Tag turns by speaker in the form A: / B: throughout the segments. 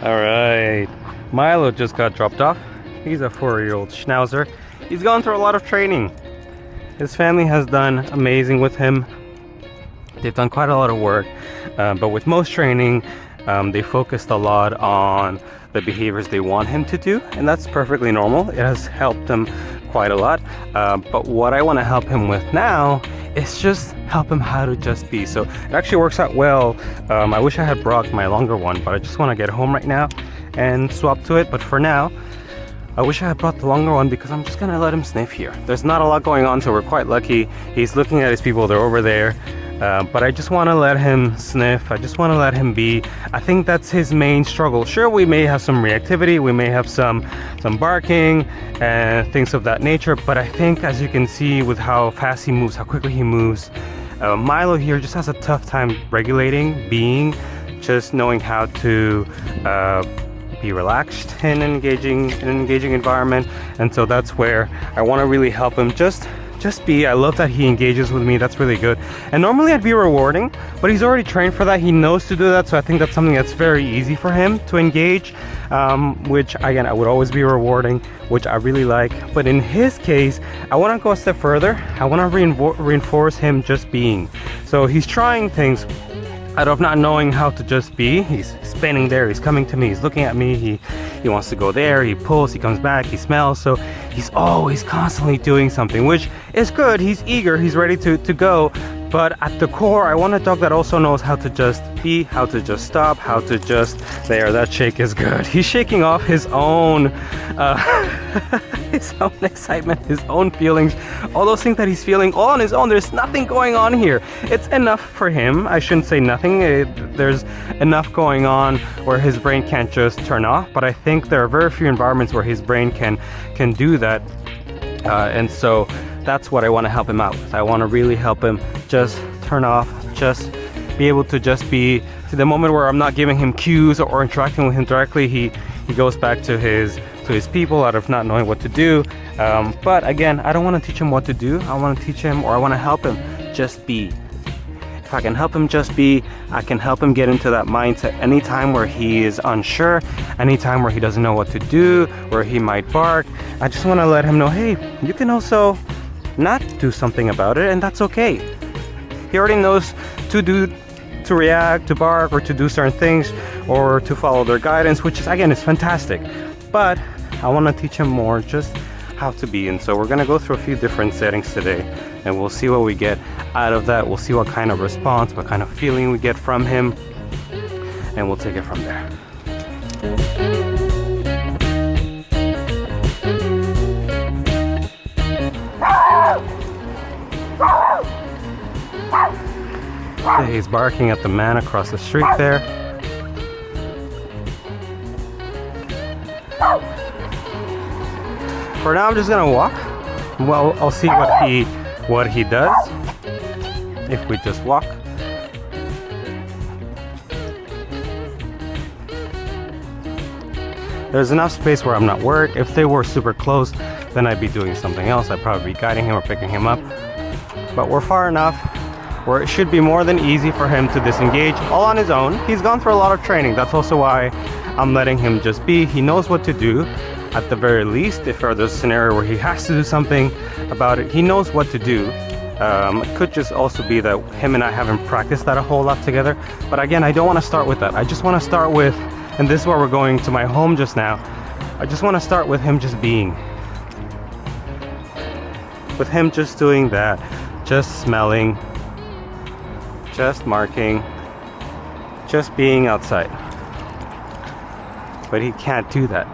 A: All right, Milo just got dropped off. He's a 4-year-old Schnauzer. He's gone through a lot of training. His family has done amazing with him. They've done quite a lot of work, but with most training, they focused a lot on the behaviors they want him to do, and that's perfectly normal. It has helped him quite a lot. But what I want to help him with now is just help him how to just be. So it actually works out well. I wish I had brought my longer one, but I just want to get home right now and swap to it. But for now, I wish I had brought the longer one because I'm just gonna let him sniff here. There's not a lot going on, so we're quite lucky. He's looking at his people, they're over there. But I just want to let him sniff. I just want to let him be. I think that's his main struggle. Sure, we may have some reactivity, we may have some barking and things of that nature, but I think, as you can see with how fast he moves, how quickly he moves, Milo here just has a tough time regulating, being, just knowing how to be relaxed in an engaging environment. And so that's where I want to really help him just be. I love that he engages with me. That's really good. And normally I'd be rewarding, but he's already trained for that. He knows to do that. So I think that's something that's very easy for him to engage, which again, I would always be rewarding, which I really like. But in his case, I want to go a step further. I want to reinforce him just being. So he's trying things out of not knowing how to just be. He's spinning there, he's coming to me, he's looking at me, he wants to go there, he pulls, he comes back, he smells. So he's always constantly doing something, which is good. He's eager, he's ready to go. But at the core, I want a dog that also knows how to just be, how to just stop, how to just, there, that shake is good. He's shaking off his own his own excitement, his own feelings, all those things that he's feeling all on his own. There's nothing going on here. It's enough for him. I shouldn't say nothing. There's enough going on where his brain can't just turn off. But I think there are very few environments where his brain can do that. And so that's what I want to help him out with. I want to really help him just turn off, just be able to just be, to the moment where I'm not giving him cues or interacting with him directly, he goes back to his people out of not knowing what to do. But again, I don't want to teach him what to do. I want to teach him, or I want to help him just be. If I can help him just be, I can help him get into that mindset anytime where he is unsure, anytime where he doesn't know what to do, where he might bark. I just want to let him know, hey, you can also not do something about it, and that's okay. He already knows to react, to bark, or to do certain things, or to follow their guidance, which is, again, is fantastic. But I want to teach him more just how to be. And so we're going to go through a few different settings today, and we'll see what we get out of that. We'll see what kind of response, what kind of feeling we get from him, and we'll take it from there. He's barking at the man across the street there. For now, I'm just gonna walk. Well, I'll see what he does if we just walk. There's enough space where I'm not worried. If they were super close, then I'd be doing something else. I'd probably be guiding him or picking him up. But we're far enough where it should be more than easy for him to disengage all on his own. He's gone through a lot of training. That's also why I'm letting him just be. He knows what to do. At the very least, if there's a scenario where he has to do something about it, he knows what to do. It could just also be that him and I haven't practiced that a whole lot together. But again, I don't want to start with that. I just want to start with, and this is where we're going to my home just now. I just want to start with him just being. With him just doing that, just smelling, just marking, just being outside. But he can't do that.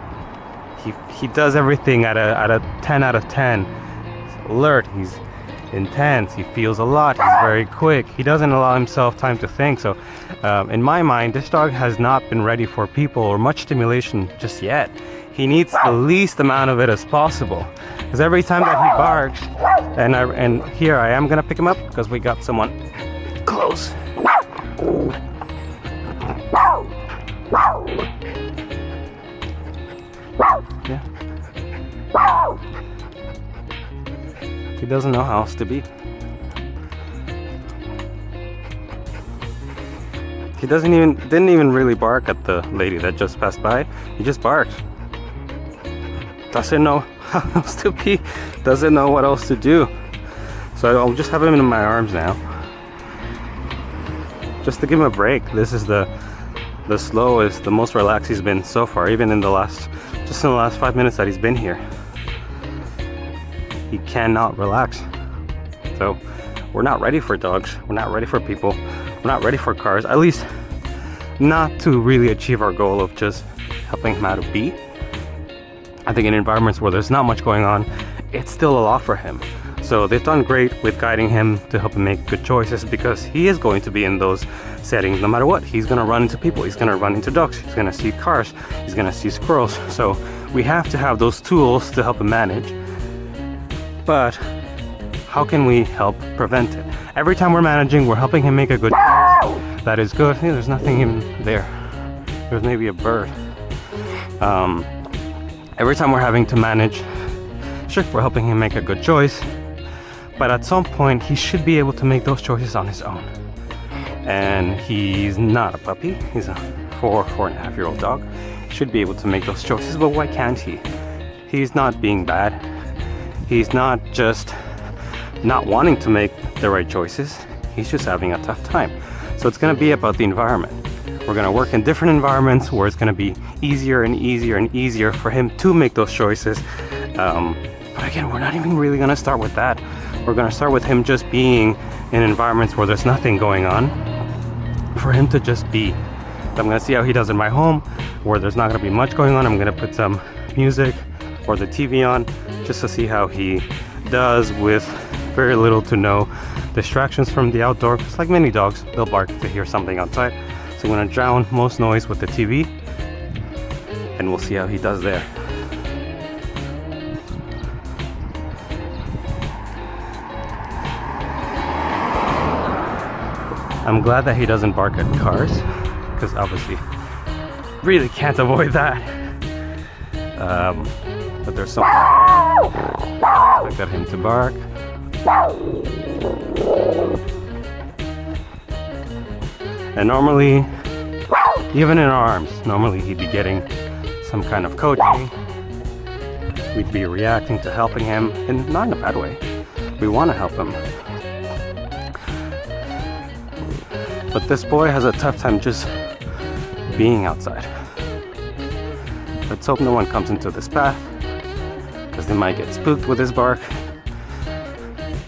A: He does everything at a 10 out of 10. He's alert, he's intense, he feels a lot, he's very quick. He doesn't allow himself time to think. So in my mind, this dog has not been ready for people or much stimulation just yet. He needs the least amount of it as possible. Because every time that he barks, and here I am gonna pick him up because we got someone close. Yeah. He doesn't know how else to be. He didn't even really bark at the lady that just passed by. He just barked. Doesn't know how else to be. Doesn't know what else to do. So I'll just have him in my arms now, just to give him a break. This is the slowest, the most relaxed he's been so far, even in the last 5 minutes that he's been here. He cannot relax. So we're not ready for dogs. We're not ready for people. We're not ready for cars. At least not to really achieve our goal of just helping him out of be. I think in environments where there's not much going on, it's still a lot for him. So they've done great with guiding him to help him make good choices, because he is going to be in those settings no matter what. He's going to run into people. He's going to run into dogs. He's going to see cars. He's going to see squirrels. So we have to have those tools to help him manage. But how can we help prevent it? Every time we're managing, we're helping him make a good choice. That is good. Hey, there's nothing even there. There's maybe a bird. Every time we're having to manage, sure, we're helping him make a good choice. But at some point, he should be able to make those choices on his own. And he's not a puppy. He's a 4.5-year-old dog. He should be able to make those choices, but why can't he? He's not being bad. He's not just not wanting to make the right choices. He's just having a tough time. So it's going to be about the environment. We're going to work in different environments where it's going to be easier and easier and easier for him to make those choices. But again, we're not even really going to start with that. We're going to start with him just being in environments where there's nothing going on, for him to just be. I'm going to see how he does in my home, where there's not going to be much going on. I'm going to put some music or the TV on, just to see how he does with very little to no distractions from the outdoor. Because like many dogs, they'll bark to hear something outside. So I'm going to drown most noise with the TV, and we'll see how he does there. I'm glad that he doesn't bark at cars, because obviously really can't avoid that. But there's something I got him to bark. And normally, even in our arms, normally he'd be getting some kind of coaching. We'd be reacting to helping him, and not in a bad way. We want to help him. But this boy has a tough time just being outside. Let's hope no one comes into this path, because they might get spooked with his bark.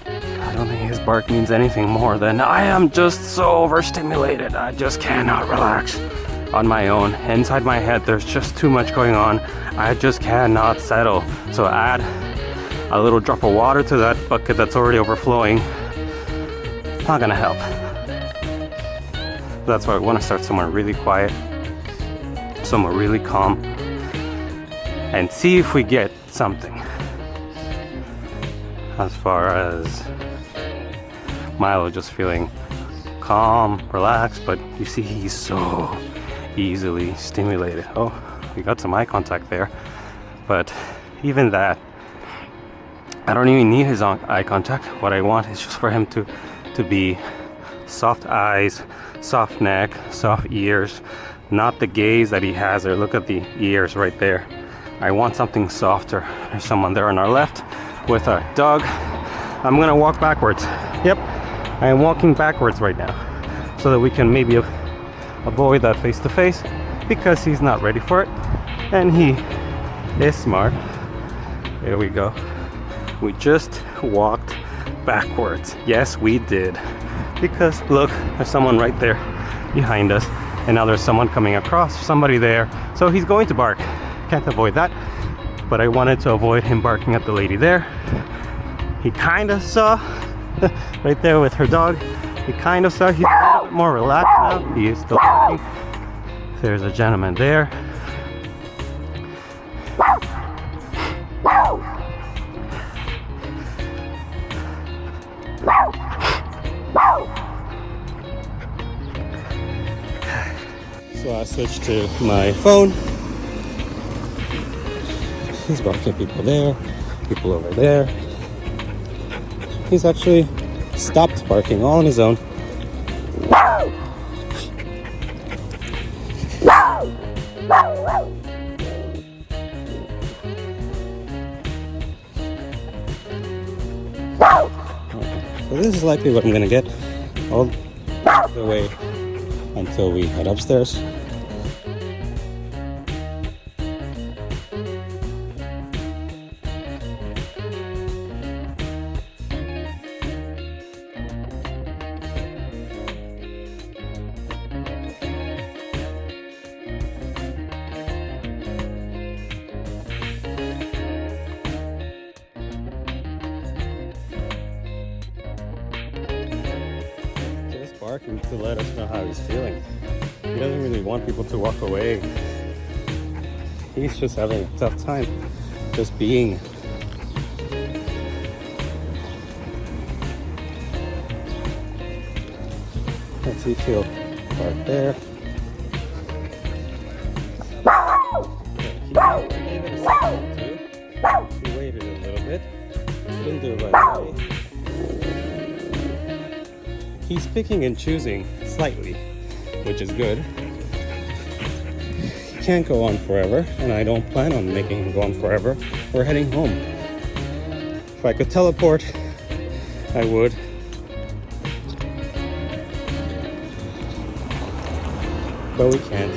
A: I don't think his bark means anything more than I am just so overstimulated. I just cannot relax on my own. Inside my head, there's just too much going on. I just cannot settle. So add a little drop of water to that bucket that's already overflowing. It's not gonna help. That's why I want to start somewhere really quiet, somewhere really calm, and see if we get something. As far as Milo just feeling calm, relaxed, but you see he's so easily stimulated. Oh, we got some eye contact there, but even that, I don't even need his eye contact. What I want is just for him to be soft eyes, soft neck, soft ears, not the gaze that he has there. Look at the ears right there. I want something softer. There's someone there on our left with a dog. I'm gonna walk backwards. Yep, I am walking backwards right now, so that we can maybe avoid that face-to-face, because he's not ready for it, and he is smart. There we go. We just walked backwards. Yes, we did. Because look, there's someone right there behind us, and now there's someone coming across, somebody there. So he's going to bark. Can't avoid that. But I wanted to avoid him barking at the lady there. He kind of saw right there with her dog. He kind of saw. He's a little bit more relaxed now. He is still barking. There's a gentleman there. So I switched to my phone. He's barking at people there, people over there. He's actually stopped barking all on his own. this is likely what I'm gonna get all the way until we head upstairs. Barking to let us know how he's feeling. He doesn't really want people to walk away. He's just having a tough time just being. Let's see, he'll bark there. He waited a little bit. Didn't do it right away. He's picking and choosing slightly, which is good. He can't go on forever, and I don't plan on making him go on forever. We're heading home. If I could teleport, I would. But we can't.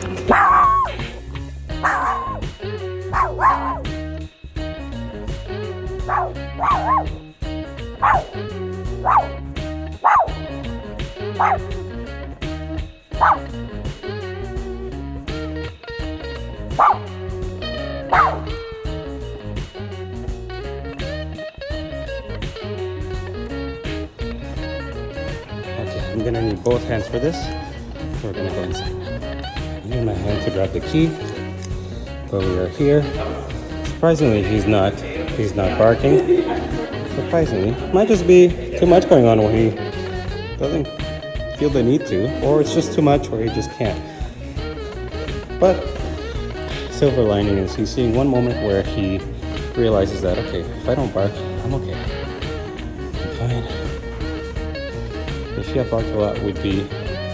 A: I'm gonna need both hands for this. We're gonna go inside. I need my hand to grab the key, but we are here. Surprisingly, he's not barking. Surprisingly, might just be too much going on where he doesn't feel the need to, or it's just too much where he just can't. But silver lining is he's seeing one moment where he realizes that, okay, if I don't bark, I'm okay. I'm fine. If he had barked a lot, we'd be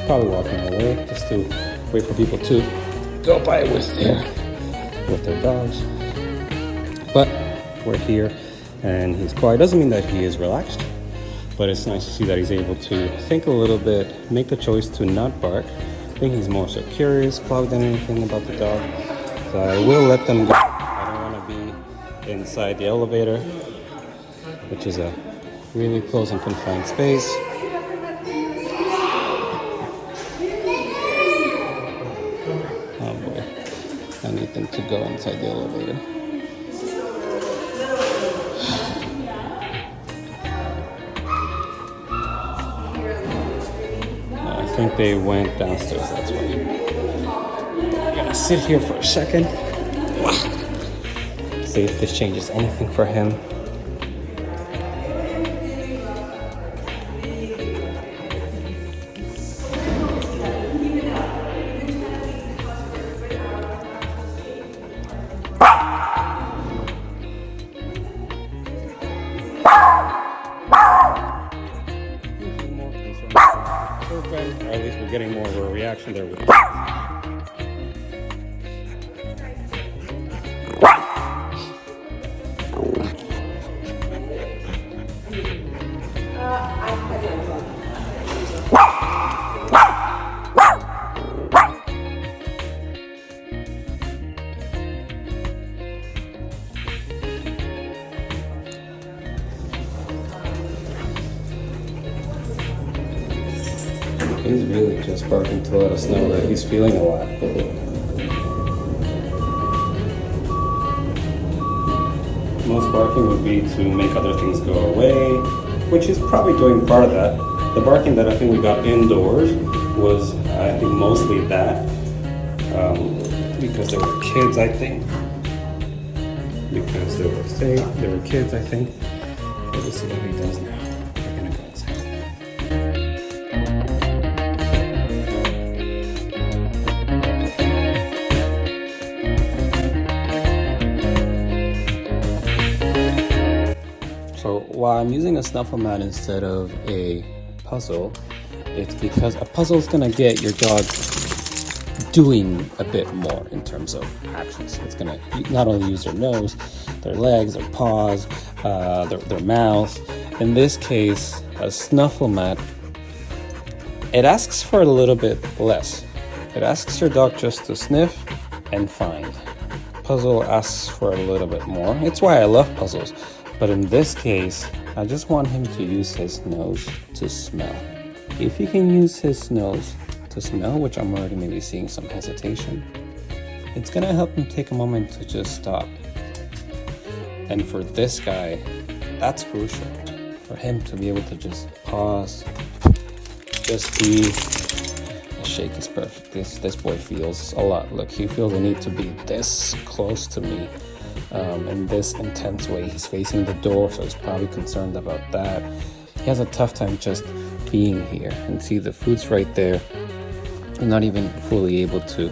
A: probably walking away just to wait for people to go by with their dogs. But we're here and he's quiet. Doesn't mean that he is relaxed, but it's nice to see that he's able to think a little bit, make the choice to not bark. I think he's more so curious probably than anything about the dog. So I will let them go. I don't want to be inside the elevator, which is a really close and confined space. Oh boy, I need them to go inside the elevator. I think they went downstairs, that's why. I'm gonna sit here for a second. See if this changes anything for him. Or at least we're getting more of a reaction there with he's really just barking to let us know that he's feeling a lot. Most barking would be to make other things go away, which is probably doing part of that. The barking that I think we got indoors was, I think, mostly that. Because there were kids, I think. Because there were kids, I think. Let's see what he does now. We're gonna go inside. So while I'm using a snuffle mat instead of a puzzle, it's because a puzzle is gonna get your dog doing a bit more in terms of actions. It's gonna not only use their nose, their legs, their paws, their mouth. In this case, a snuffle mat, it asks for a little bit less. It asks your dog just to sniff and find. Puzzle asks for a little bit more. It's why I love puzzles. But in this case, I just want him to use his nose to smell. If he can use his nose to smell, which I'm already maybe seeing some hesitation, it's gonna help him take a moment to just stop. And for this guy, that's crucial. For him to be able to just pause, just be. The shake is perfect. This boy feels a lot. Look, he feels the need to be this close to me in this intense way. He's facing the door, so he's probably concerned about that. He has a tough time just being here. And see, the food's right there. I'm not even fully able to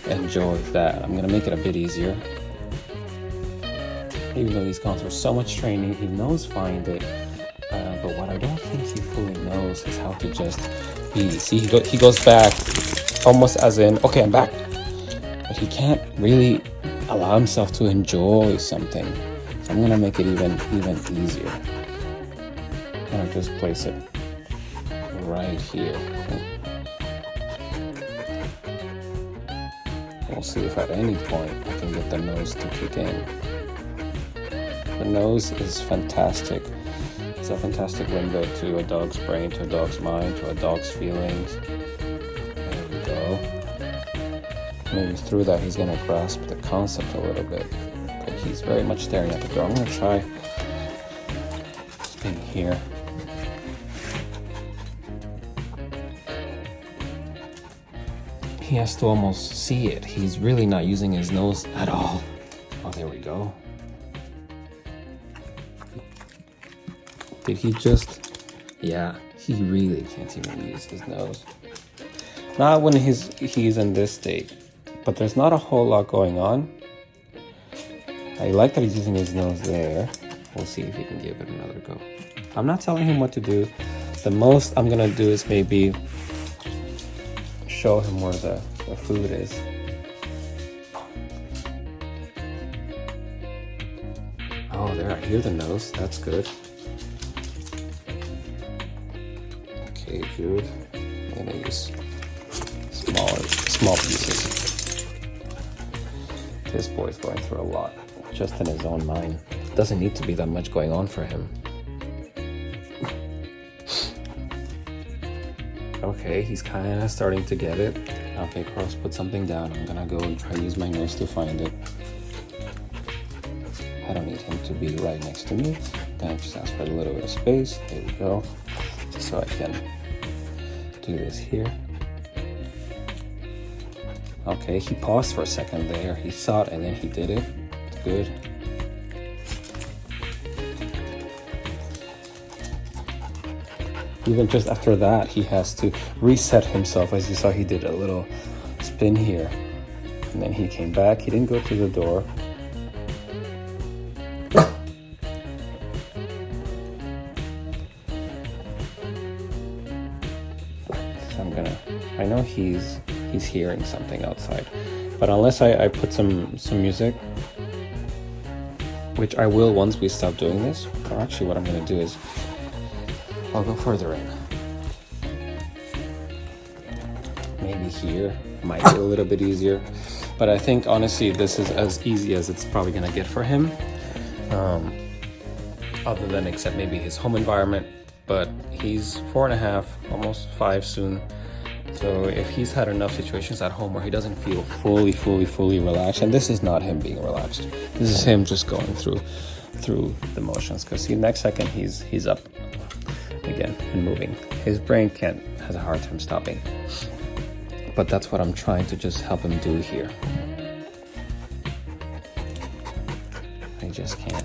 A: enjoy that. I'm gonna make it a bit easier. Even though he's gone through so much training, he knows find it. But what I don't think he fully knows is how to just be. See, he goes back almost as in, okay, I'm back. But he can't really allow himself to enjoy something. So I'm gonna make it even easier. I'm gonna just place it right here. We'll see if at any point I can get the nose to kick in. The nose is fantastic. It's a fantastic window to a dog's brain, to a dog's mind, to a dog's feelings. There we go. Maybe through that he's gonna grasp the concept a little bit. But he's very much staring at the door. I'm gonna try being here. He has to almost see it. He's really not using his nose at all. Oh, there we go. Did he just... Yeah, he really can't even use his nose. Not when he's in this state. But there's not a whole lot going on. I like that he's using his nose there. We'll see if he can give it another go. I'm not telling him what to do. The most I'm gonna do is maybe show him where the food is. Oh, there, I hear the nose. That's good. Okay, good. I'm gonna use small pieces. This boy's going through a lot, just in his own mind. Doesn't need to be that much going on for him. Okay, he's kind of starting to get it. Okay, Cross, put something down. I'm gonna go and try and use my nose to find it. I don't need him to be right next to me. I'm gonna just ask for a little bit of space. There we go. Just so I can do this here. Okay, he paused for a second there. He saw it and then he did it. Good. Even just after that, he has to reset himself. As you saw, he did a little spin here. And then he came back. He didn't go to the door. So I know he's hearing something outside. But unless I put some music, which I will once we stop doing this, or actually what I'm gonna do is I'll go further in. Maybe here might be a little bit easier, but I think honestly this is as easy as it's probably gonna get for him, other than except maybe his home environment. But he's 4.5, almost 5 soon, so if he's had enough situations at home where he doesn't feel fully relaxed, and this is not him being relaxed, this is him just going through the motions, because see, next second he's up again and moving. His brain has a hard time stopping. But that's what I'm trying to just help him do here. I just can't.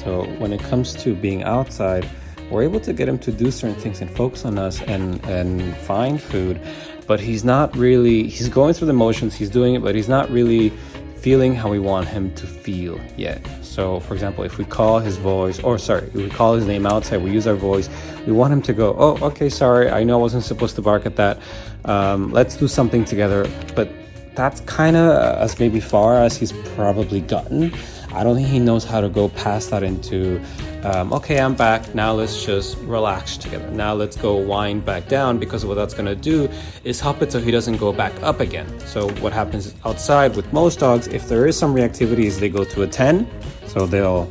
A: So when it comes to being outside, we're able to get him to do certain things and focus on us and find food, but he's not really, he's going through the motions, he's doing it, but he's not really feeling how we want him to feel yet. So for example, if we call his voice, or sorry, if we call his name outside, we use our voice, we want him to go, oh, okay, sorry, I know I wasn't supposed to bark at that. Let's do something together. But that's kind of as maybe far as he's probably gotten. I don't think he knows how to go past that into, okay, I'm back, now let's just relax together. Now let's go wind back down, because what that's gonna do is help it so he doesn't go back up again. So what happens outside with most dogs, if there is some reactivity, is they go to a 10. So they'll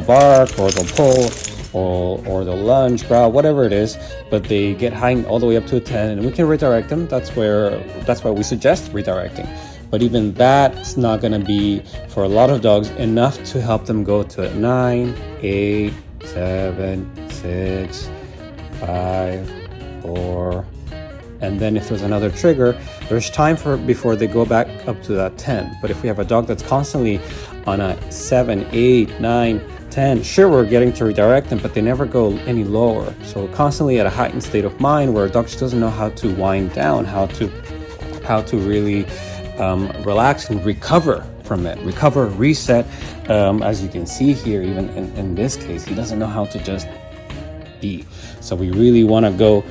A: bark, or they'll pull, or they'll lunge, growl, whatever it is, but they get high all the way up to a 10, and we can redirect them. That's why we suggest redirecting. But even that's not going to be, for a lot of dogs, enough to help them go to a 9, 8, 7, 6, 5, 4. And then if there's another trigger, there's time before they go back up to that 10. But if we have a dog that's constantly on a 7, 8, 9, 10, sure, we're getting to redirect them, but they never go any lower. So constantly at a heightened state of mind where a dog just doesn't know how to wind down, how to really relax and recover from it, reset. As you can see here, even in this case, he doesn't know how to just be. So we really want to go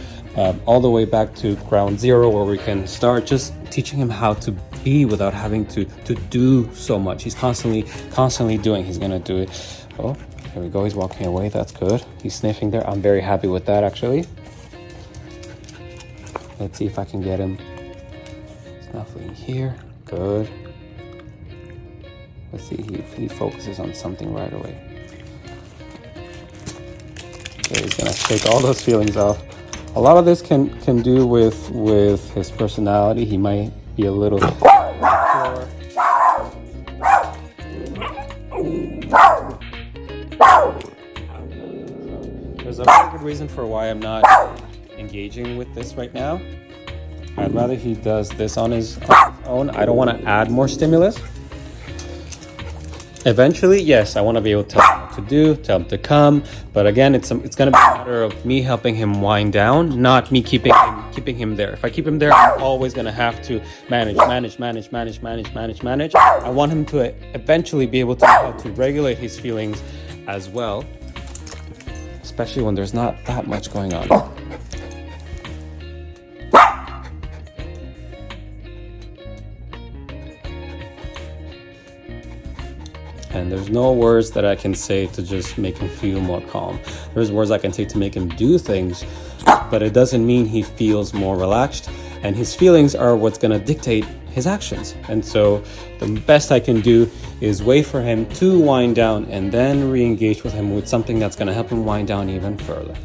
A: all the way back to ground zero, where we can start just teaching him how to be without having to do so much. He's constantly doing. He's gonna do it. Oh, here we go. He's walking away. That's good. He's sniffing there. I'm very happy with that, actually. Let's see if I can get him snuffling here. Good. Let's see if he focuses on something right away. Okay, he's gonna shake all those feelings off. A lot of this can do with his personality. He might be a little insecure. There's a very good reason for why I'm not engaging with this right now. I'd rather he does this on his own. I don't want to add more stimulus. Eventually, yes, I want to be able to tell him what to do, tell him to come. But again, it's going to be a matter of me helping him wind down, not me keeping him there. If I keep him there, I'm always going to have to manage. I want him to eventually be able to know how to regulate his feelings as well, especially when there's not that much going on. And there's no words that I can say to just make him feel more calm. There's words I can say to make him do things, but it doesn't mean he feels more relaxed. And his feelings are what's going to dictate his actions. And so the best I can do is wait for him to wind down and then re-engage with him with something that's going to help him wind down even further.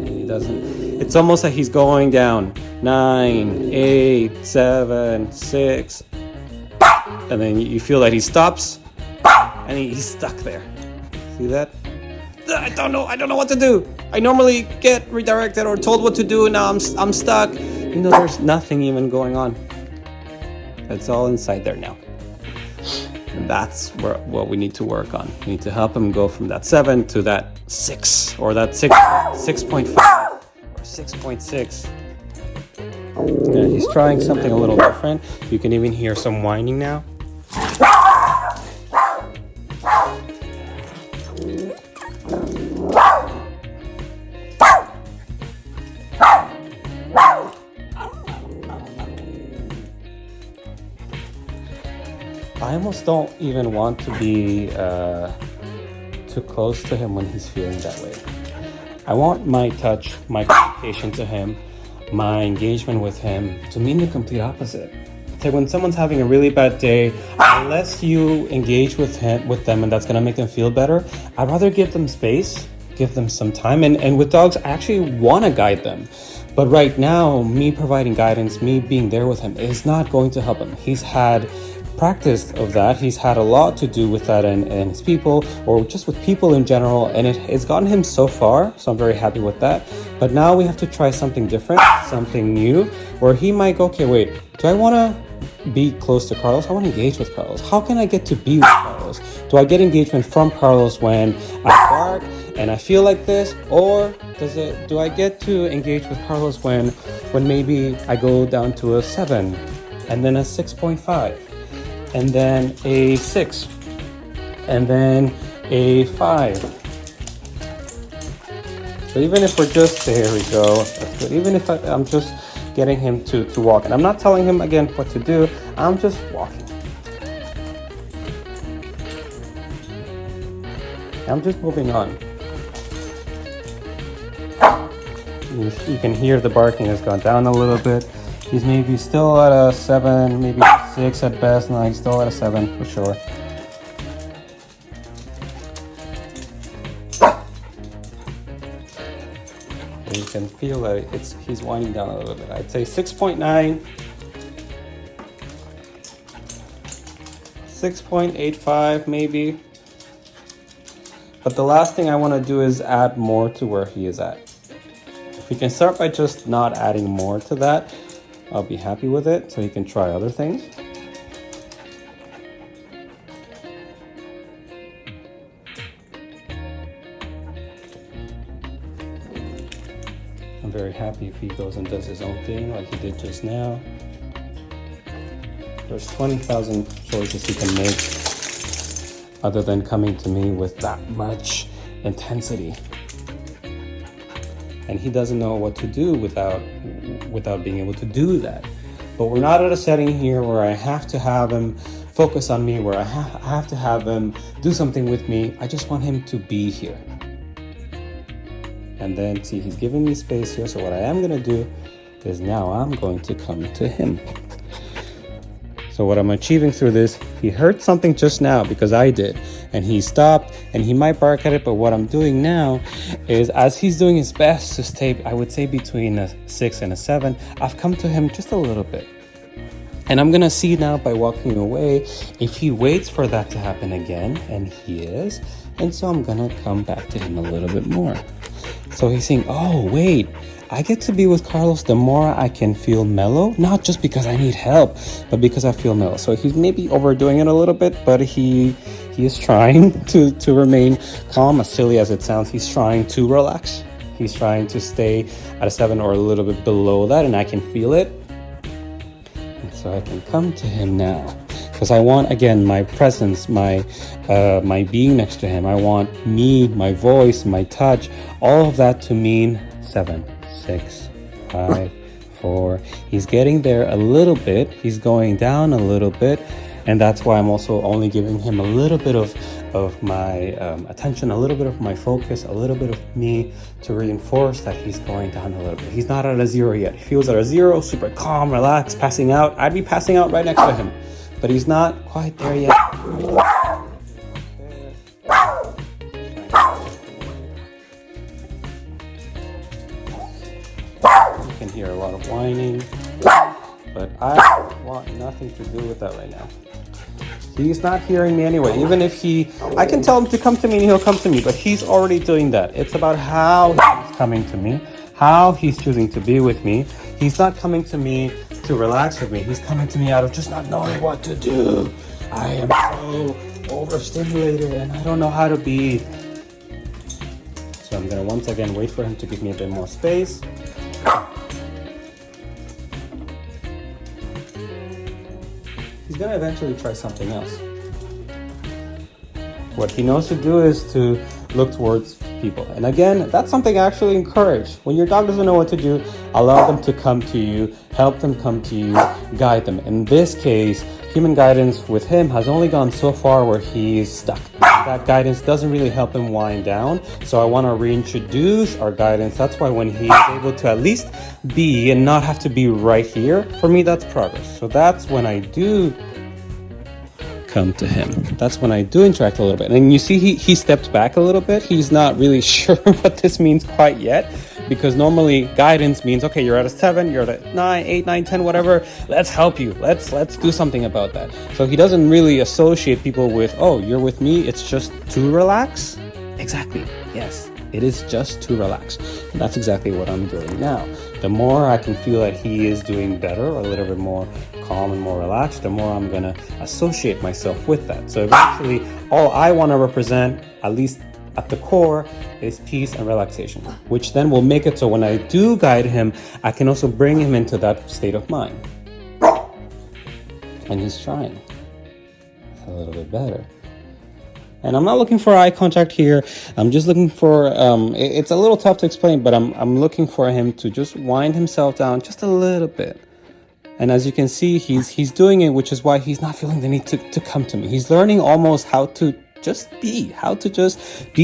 A: He doesn't. It's almost like he's going down. 9, 8, 7, 6, and then you feel that he stops, and he's stuck there. See that? I don't know what to do. I normally get redirected or told what to do, and now I'm stuck. You know, there's nothing even going on. It's all inside there now, and that's what we need to work on. We need to help him go from that 7 to that 6, or that 6.5, or 6.6. Yeah, he's trying something a little different. You can even hear some whining now. I almost don't even want to be too close to him when he's feeling that way. I want my touch, my communication to him, my engagement with him to mean the complete opposite. So when someone's having a really bad day, unless you engage with them and that's going to make them feel better, I'd rather give them space, give them some time. And with dogs, I actually want to guide them. But right now, me providing guidance, me being there with him is not going to help him. He's had practice of that. He's had a lot to do with that and his people, or just with people in general, and it's gotten him so far, so I'm very happy with that. But now we have to try something different, something new, where he might go, okay, wait, do I want to be close to Carlos? I want to engage with Carlos. How can I get to be with Carlos? Do I get engagement from Carlos when I bark and I feel like this, or do I get to engage with Carlos when maybe I go down to a 7 and then a 6.5 and then a 6 and then a 5. So even if we're just, there we go, that's good. Even if I'm just getting him to walk, and I'm not telling him again what to do, I'm just walking. I'm just moving on. You can hear the barking has gone down a little bit. He's maybe still at a 7, maybe 6 at best. No, he's still at a 7 for sure. And you can feel that he's winding down a little bit. I'd say 6.9, 6.85 maybe. But the last thing I want to do is add more to where he is at. If we can start by just not adding more to that, I'll be happy with it, so he can try other things. I'm very happy if he goes and does his own thing like he did just now. There's 20,000 choices he can make other than coming to me with that much intensity. And he doesn't know what to do without being able to do that. But we're not at a setting here where I have to have him focus on me, where I have to have him do something with me. I just want him to be here. And then see, he's giving me space here. So what I am gonna do is now I'm going to come to him. So what I'm achieving through this, he heard something just now because I did, and he stopped, and he might bark at it, but what I'm doing now is, as he's doing his best to stay, I would say, between a 6 and a 7, I've come to him just a little bit. And I'm gonna see now by walking away if he waits for that to happen again, and he is, and so I'm gonna come back to him a little bit more. So he's saying, oh, wait, I get to be with Carlos the more I can feel mellow, not just because I need help, but because I feel mellow. So he's maybe overdoing it a little bit, but he is trying to remain calm, as silly as it sounds. He's trying to relax. He's trying to stay at a 7 or a little bit below that, and I can feel it. And so I can come to him now, because I want, again, my presence, my being next to him. I want me, my voice, my touch, all of that to mean 7, 6, 5, 4. He's getting there a little bit. He's going down a little bit. And that's why I'm also only giving him a little bit of my attention, a little bit of my focus, a little bit of me to reinforce that he's going down a little bit. He's not at a 0 yet. If he was at a 0, super calm, relaxed, passing out, I'd be passing out right next to him. But he's not quite there yet. You can hear a lot of whining, but I want nothing to do with that right now. He's not hearing me anyway. Even if I can tell him to come to me and he'll come to me, but he's already doing that. It's about how he's coming to me, how he's choosing to be with me. He's not coming to me to relax with me. He's coming to me out of just not knowing what to do. I am so overstimulated and I don't know how to be. So I'm gonna once again wait for him to give me a bit more space. He's gonna eventually try something else. What he knows to do is to look towards people. And again, that's something I actually encourage. When your dog doesn't know what to do, allow them to come to you, help them come to you, guide them. In this case, human guidance with him has only gone so far where he's stuck. That guidance doesn't really help him wind down. So I want to reintroduce our guidance. That's why when he's able to at least be and not have to be right here, for me, that's progress. So that's when I do come to him. That's when I do interact a little bit. And you see he stepped back a little bit. He's not really sure what this means quite yet, because normally guidance means, okay, you're at a 7, you're at a 9, 8, 9, 10, whatever. Let's help you. Let's do something about that. So he doesn't really associate people with, oh, you're with me, it's just to relax. Exactly. Yes, it is just to relax. And that's exactly what I'm doing now. The more I can feel that he is doing better, or a little bit more calm and more relaxed, the more I'm gonna associate myself with that. So eventually, all I want to represent, at least at the core is peace and relaxation, which then will make it so when I do guide him, I can also bring him into that state of mind. And he's trying. A little bit better. And I'm not looking for eye contact here. I'm just looking for, it's a little tough to explain, but I'm looking for him to just wind himself down just a little bit. And as you can see, he's doing it, which is why he's not feeling the need to come to me. He's learning almost how to just be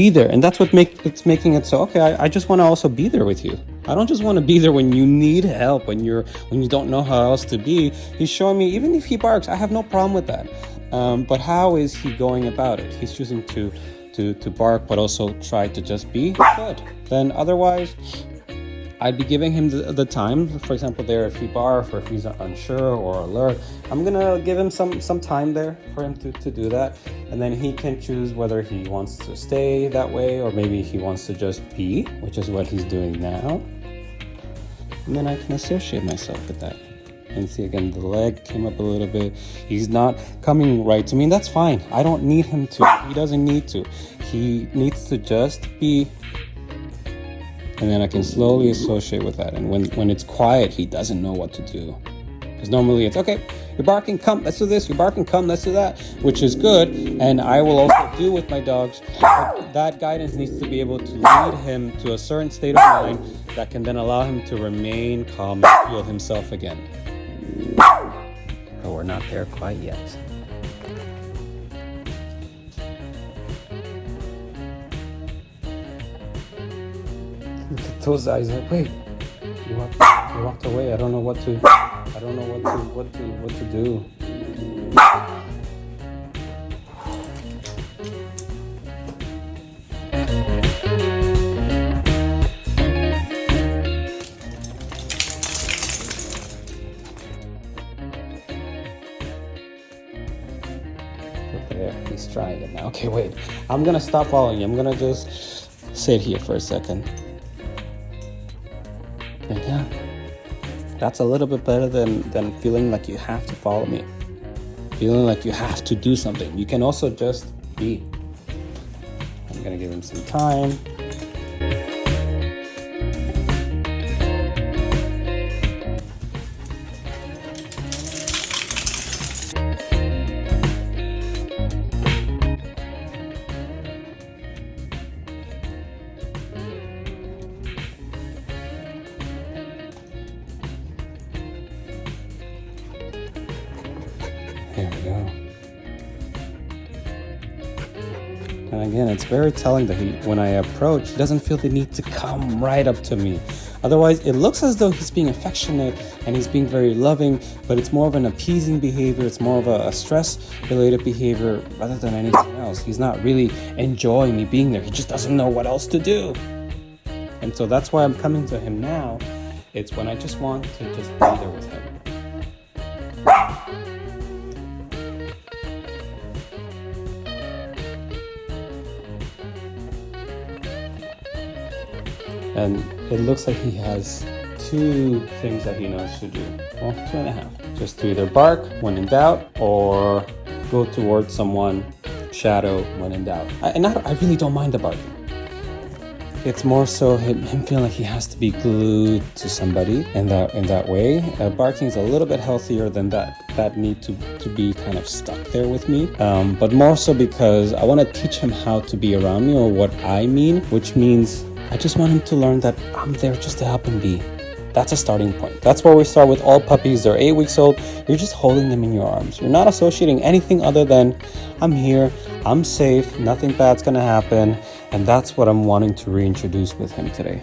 A: there. And that's what it's making it so, okay, I just want to also be there with you. I don't just want to be there when you need help, when you don't know how else to be. He's showing me, even if he barks, I have no problem with that. But how is he going about it? He's choosing to bark, but also try to just be good. Then otherwise, I'd be giving him the time. For example, there, if he barks or if he's unsure or alert, I'm gonna give him some time there for him to do that. And then he can choose whether he wants to stay that way or maybe he wants to just be, which is what he's doing now. And then I can associate myself with that. And see, again, the leg came up a little bit. He's not coming right to me, and that's fine. I don't need him to. He doesn't need to. He needs to just be. And then I can slowly associate with that. And when it's quiet, he doesn't know what to do. Because normally it's, okay, you're barking, come, let's do this. You're barking, come, let's do that. Which is good. And I will also do with my dogs. But that guidance needs to be able to lead him to a certain state of mind that can then allow him to remain calm and feel himself again. But we're not there quite yet. Look at those eyes. Like, wait, you walked away. I don't know what to do. There, he's trying it now. Okay, wait. I'm gonna stop following you. I'm gonna just sit here for a second. And yeah, that's a little bit better than feeling like you have to follow me. Feeling like you have to do something. You can also just be. I'm gonna give him some time. There we go. And again, it's very telling that when I approach, he doesn't feel the need to come right up to me. Otherwise, it looks as though he's being affectionate and he's being very loving, but it's more of an appeasing behavior. It's more of a stress-related behavior rather than anything else. He's not really enjoying me being there. He just doesn't know what else to do. And so that's why I'm coming to him now. It's when I just want to just be there with him. And it looks like he has 2 things that he knows to do. Well, 2.5. Just to either bark when in doubt or go towards someone, shadow when in doubt. I really don't mind the barking. It's more so him feeling like he has to be glued to somebody in that way. Barking is a little bit healthier than that need to be kind of stuck there with me. But more so because I want to teach him how to be around me, or what I mean, which means I just want him to learn that I'm there just to help him be. That's a starting point. That's where we start with all puppies. They're 8 weeks old. You're just holding them in your arms. You're not associating anything other than I'm here, I'm safe, nothing bad's gonna happen. And that's what I'm wanting to reintroduce with him today.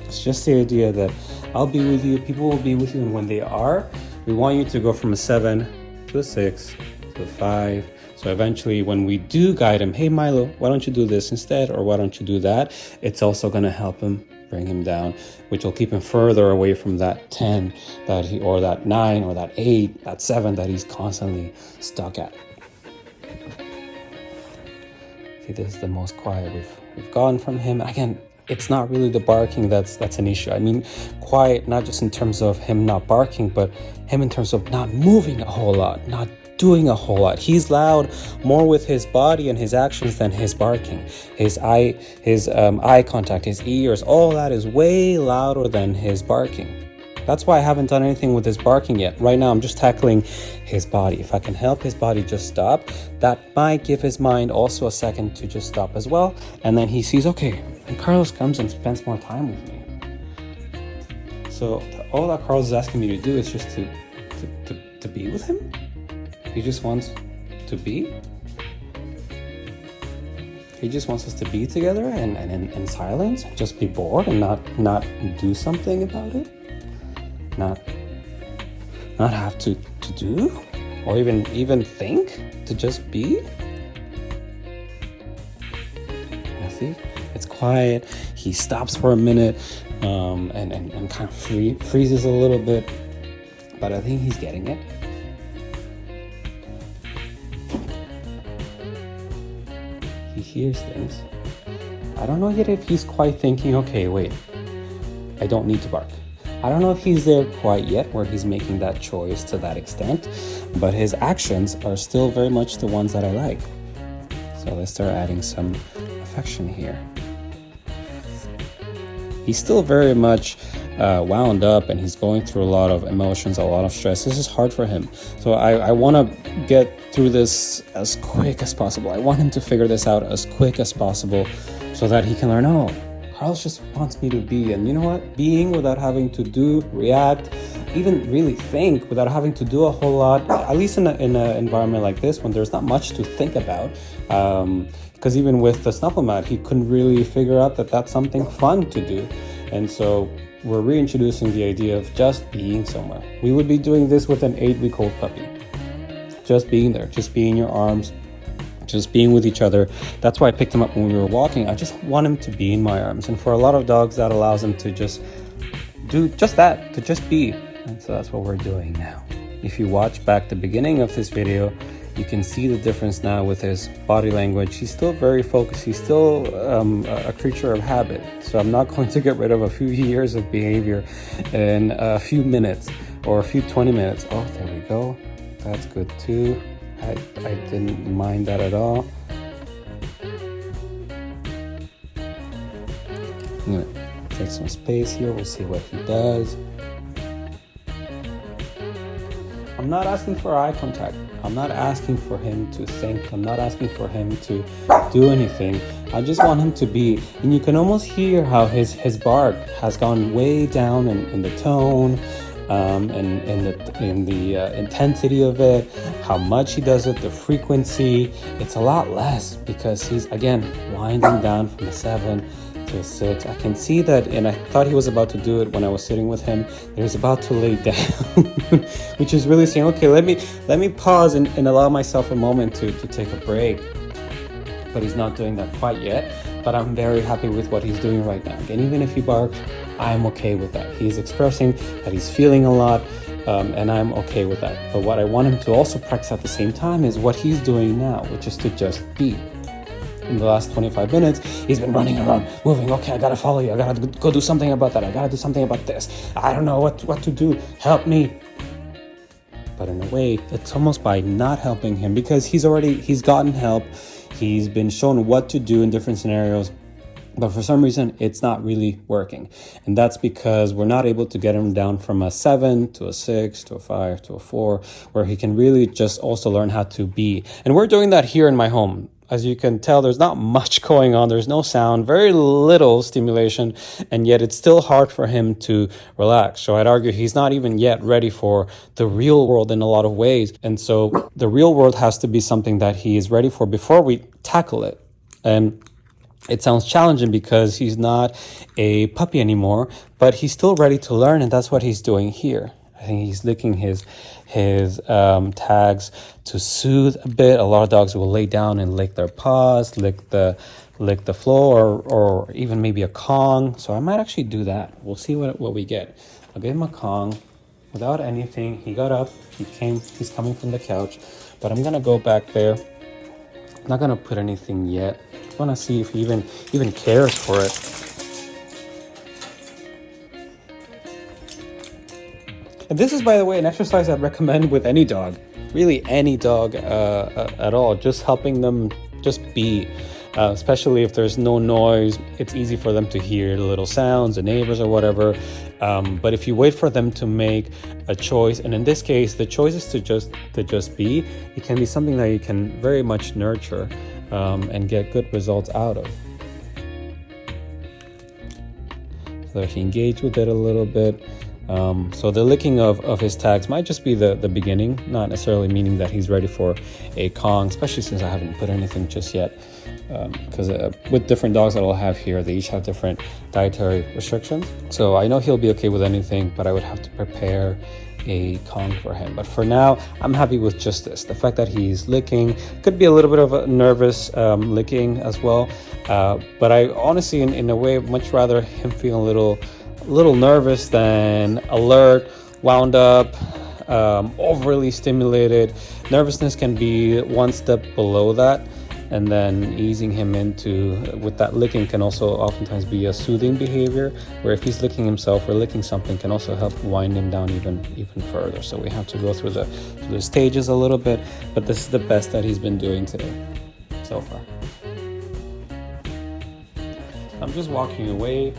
A: It's just the idea that I'll be with you, people will be with you, and when they are, we want you to go from a 7 to a 6 to a 5. So eventually when we do guide him, hey Milo, why don't you do this instead? Or why don't you do that? It's also gonna help him bring him down, which will keep him further away from that 10 or that 9 or that 8, that 7 that he's constantly stuck at. See, this is the most quiet we've gotten from him. Again, it's not really the barking that's an issue. I mean, quiet, not just in terms of him not barking, but him in terms of not moving a whole lot, not doing a whole lot. He's loud more with his body and his actions than his barking. His eye contact, his ears, all that is way louder than his barking. That's why I haven't done anything with his barking yet. Right now, I'm just tackling his body. If I can help his body just stop, that might give his mind also a second to just stop as well. And then he sees, okay, and Carlos comes and spends more time with me. So all that Carlos is asking me to do is just to be with him. He just wants to be. He just wants us to be together and in silence, just be bored and not do something about it. Not have to do or even think, to just be. You see, it's quiet. He stops for a minute and kind of freezes a little bit, but I think he's getting it. He hears things. I don't know yet if he's quite thinking, okay, wait, I don't need to bark. I don't know if he's there quite yet where he's making that choice to that extent, but his actions are still very much the ones that I like. So let's start adding some affection here. He's still very much wound up and he's going through a lot of emotions, a lot of stress. This is hard for him. So I want to get through this as quick as possible. I want him to figure this out as quick as possible so that he can learn, oh, Carlos just wants me to be. And you know what? Being without having to do, react, even really think, without having to do a whole lot, at least in an environment like this when there's not much to think about. Because even with the snuffle mat, he couldn't really figure out that that's something fun to do. And so we're reintroducing the idea of just being somewhere. We would be doing this with an 8-week-old puppy. Just being there, just being in your arms, just being with each other. That's why I picked him up when we were walking. I just want him to be in my arms. And for a lot of dogs, that allows them to just do just that, to just be. And so that's what we're doing now. If you watch back the beginning of this video, you can see the difference now with his body language. He's still very focused. He's still a creature of habit. So I'm not going to get rid of a few years of behavior in a few minutes or a few 20 minutes. Oh, there we go. That's good too. I didn't mind that at all. I'm gonna take some space here. We'll see what he does. I'm not asking for eye contact. I'm not asking for him to think. I'm not asking for him to do anything. I just want him to be. And you can almost hear how his bark has gone way down in the tone, and in the intensity of it, how much he does it, the frequency. It's a lot less because he's, again, winding down from a 7 to a 6. I can see that, and I thought he was about to do it when I was sitting with him. He was about to lay down, which is really saying, okay, let me pause and allow myself a moment to take a break. But he's not doing that quite yet. But I'm very happy with what he's doing right now. And even if he barks, I'm okay with that. He's expressing that he's feeling a lot, and I'm okay with that. But what I want him to also practice at the same time is what he's doing now, which is to just be. In the last 25 minutes, he's been running around, moving. Okay, I gotta follow you. I gotta go do something about that. I gotta do something about this. I don't know what to do. Help me. But in a way, it's almost by not helping him because he's gotten help. He's been shown what to do in different scenarios. But for some reason, it's not really working. And that's because we're not able to get him down from a 7 to a 6 to a 5 to a 4, where he can really just also learn how to be. And we're doing that here in my home. As you can tell, there's not much going on. There's no sound, very little stimulation, and yet it's still hard for him to relax. So I'd argue he's not even yet ready for the real world in a lot of ways. And so the real world has to be something that he is ready for before we tackle it. And it sounds challenging because he's not a puppy anymore, but he's still ready to learn, and that's what he's doing here. I think he's licking his tags to soothe a bit. A lot of dogs will lay down and lick their paws, lick the floor, or even maybe a Kong. So I might actually do that. We'll see what we get. I'll give him a Kong without anything. He got up. He's coming from the couch, but I'm gonna go back there. I'm not gonna put anything yet. I want to see if he even cares for it. And this is, by the way, an exercise I'd recommend with any dog, really any dog at all, just helping them just be. Especially if there's no noise, it's easy for them to hear the little sounds, the neighbors or whatever. But if you wait for them to make a choice, and in this case, the choice is to just be, it can be something that you can very much nurture and get good results out of. So if you engage with it a little bit. So the licking of his tags might just be the beginning, not necessarily meaning that he's ready for a Kong, especially since I haven't put anything just yet. Because with different dogs that I'll have here, they each have different dietary restrictions. So I know he'll be okay with anything, but I would have to prepare a Kong for him. But for now, I'm happy with just this. The fact that he's licking, could be a little bit of a nervous licking as well. But I honestly, in a way, much rather him feel a little nervous than alert, wound up, overly stimulated. Nervousness can be one step below that, and then easing him into with that licking can also oftentimes be a soothing behavior, where if he's licking himself or licking something can also help wind him down even further. So we have to go through the stages a little bit, but this is the best that he's been doing today so far. I'm just walking away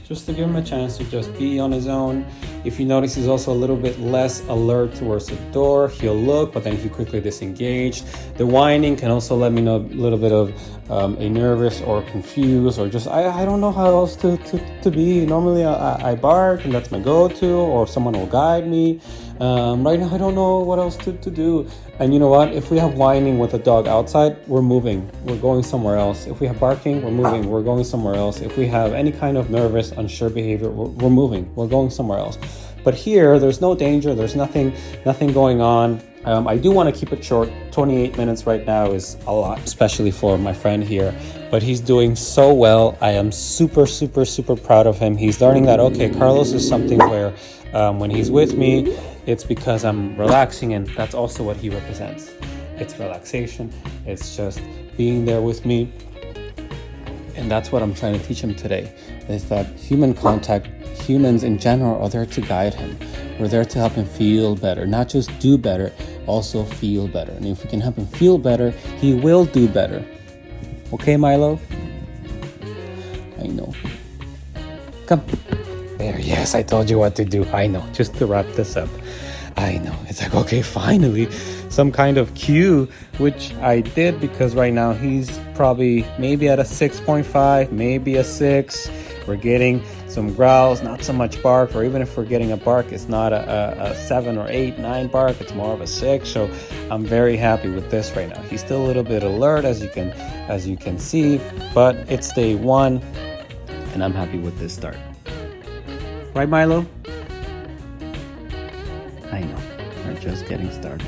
A: just to give him a chance to just be on his own. If you notice, he's also a little bit less alert towards the door. He'll look, but then he quickly disengaged. The whining can also let me know a little bit of a nervous or confused, or just I don't know how else to be. Normally I bark and that's my go-to, or someone will guide me. Right now I don't know what else to do. And you know what? If we have whining with a dog outside, we're moving. We're going somewhere else. If we have barking, we're moving. We're going somewhere else. If we have any kind of nervous, unsure behavior, we're moving. We're going somewhere else. But here, there's no danger. There's nothing going on. I do want to keep it short. 28 minutes right now is a lot, especially for my friend here. But he's doing so well. I am super, super, super proud of him. He's learning that, okay, Carlos is something where when he's with me, it's because I'm relaxing, and that's also what he represents. It's relaxation. It's just being there with me. And that's what I'm trying to teach him today, is that human contact, humans in general, are there to guide him. We're there to help him feel better, not just do better, also feel better. And if we can help him feel better, he will do better. Okay, Milo? I know. Come. There, yes, I told you what to do. I know, just to wrap this up. I know. It's like, okay, finally, some kind of cue, which I did, because right now he's probably maybe at a 6.5, maybe a 6. We're getting some growls, not so much bark, or even if we're getting a bark, it's not a 7 or 8, 9 bark, it's more of a 6. So I'm very happy with this right now. He's still a little bit alert, as you can see, but it's day 1, and I'm happy with this start. Right, Milo? I know, we're just getting started.